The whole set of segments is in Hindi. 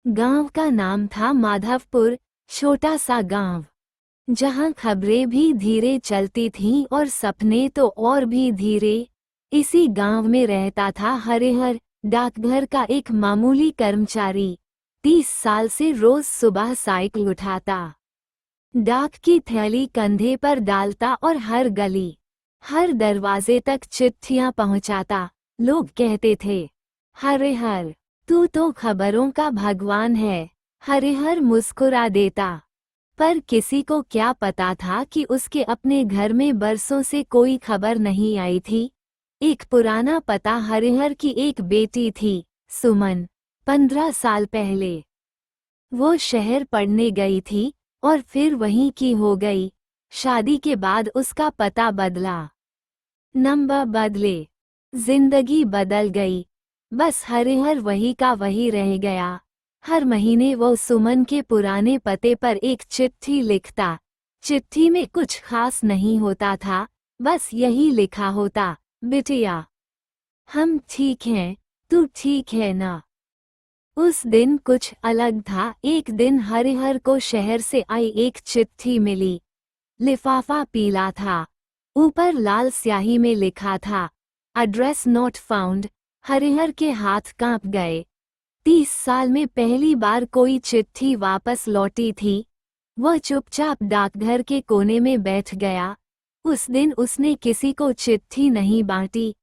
गांव का नाम था माधवपुर, छोटा सा गांव जहां खबरें भी धीरे चलती थीं और सपने तो और भी धीरे। इसी गांव में रहता था हरिहर, डाकघर का एक मामूली कर्मचारी। 30 साल से रोज सुबह साइकिल उठाता, डाक की थैली कंधे पर डालता और हर गली, हर दरवाजे तक चिट्ठियां पहुंचाता। लोग कहते थे, हरिहर तू तो खबरों का भगवान है। हरिहर मुस्कुरा देता, पर किसी को क्या पता था कि उसके अपने घर में बरसों से कोई खबर नहीं आई थी। एक पुराना पता, हरिहर की एक बेटी थी, सुमन। 15 साल पहले वो शहर पढ़ने गई थी और फिर वहीं की हो गई। शादी के बाद उसका पता बदला, नंबर बदले, जिंदगी बदल गई। बस हरिहर वही का वही रह गया। हर महीने वो सुमन के पुराने पते पर एक चिट्ठी लिखता। चिट्ठी में कुछ खास नहीं होता था, बस यही लिखा होता, बिटिया हम ठीक हैं, तू ठीक है ना। उस दिन कुछ अलग था। एक दिन हरिहर को शहर से आई एक चिट्ठी मिली। लिफाफा पीला था, ऊपर लाल स्याही में लिखा था, एड्रेस नॉट फाउंड। हरिहर के हाथ कांप गए। 30 साल में पहली बार कोई चिट्ठी वापस लौटी थी। वह चुपचाप डाकघर के कोने में बैठ गया। उस दिन उसने किसी को चिट्ठी नहीं बांटी।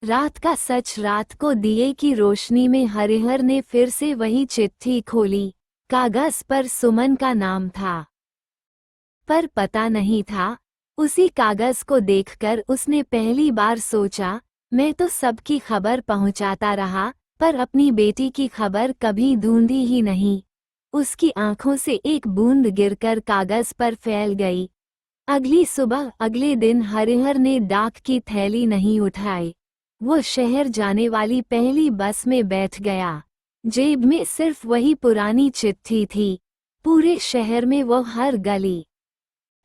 रात का सच, रात को दिए की रोशनी में हरिहर ने फिर से वही चिट्ठी खोली। कागज पर सुमन का नाम था, पर पता नहीं था। उसी कागज को देखकर उसने पहली बार सोचा, मैं तो सबकी खबर पहुंचाता रहा, पर अपनी बेटी की खबर कभी ढूंढी ही नहीं। उसकी आंखों से एक बूंद गिरकर कागज पर फैल गई। अगली सुबह, अगले दिन हरिहर ने डाक की थैली नहीं उठाई। वो शहर जाने वाली पहली बस में बैठ गया। जेब में सिर्फ वही पुरानी चिट्ठी थी। पूरे शहर में वो हर गली,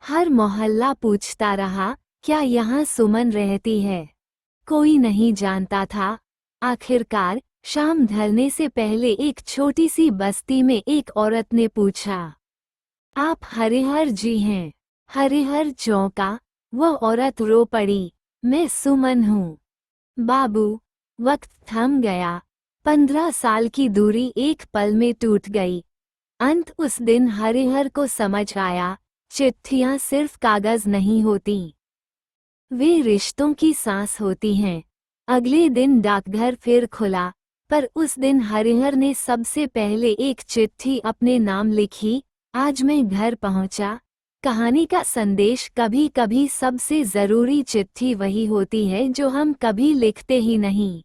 हर मोहल्ला पूछता रहा, क्या यहाँ सुमन रहती है? कोई नहीं जानता था। आखिरकार शाम ढलने से पहले एक छोटी सी बस्ती में एक औरत ने पूछा, आप हरिहर जी हैं? हरिहर चौंका। वह औरत रो पड़ी, मैं सुमन हूँ। बाबू, वक्त थम गया। 15 साल की दूरी एक पल में टूट गई। उस दिन हरिहर को समझ आया, चिट्ठियां सिर्फ कागज नहीं होती, वे रिश्तों की सांस होती हैं। अगले दिन डाकघर फिर खुला, पर उस दिन हरिहर ने सबसे पहले एक चिट्ठी अपने नाम लिखी। आज मैं घर पहुंचा। कहानी का संदेश, कभी कभी सबसे जरूरी चिट्ठी वही होती है जो हम कभी लिखते ही नहीं।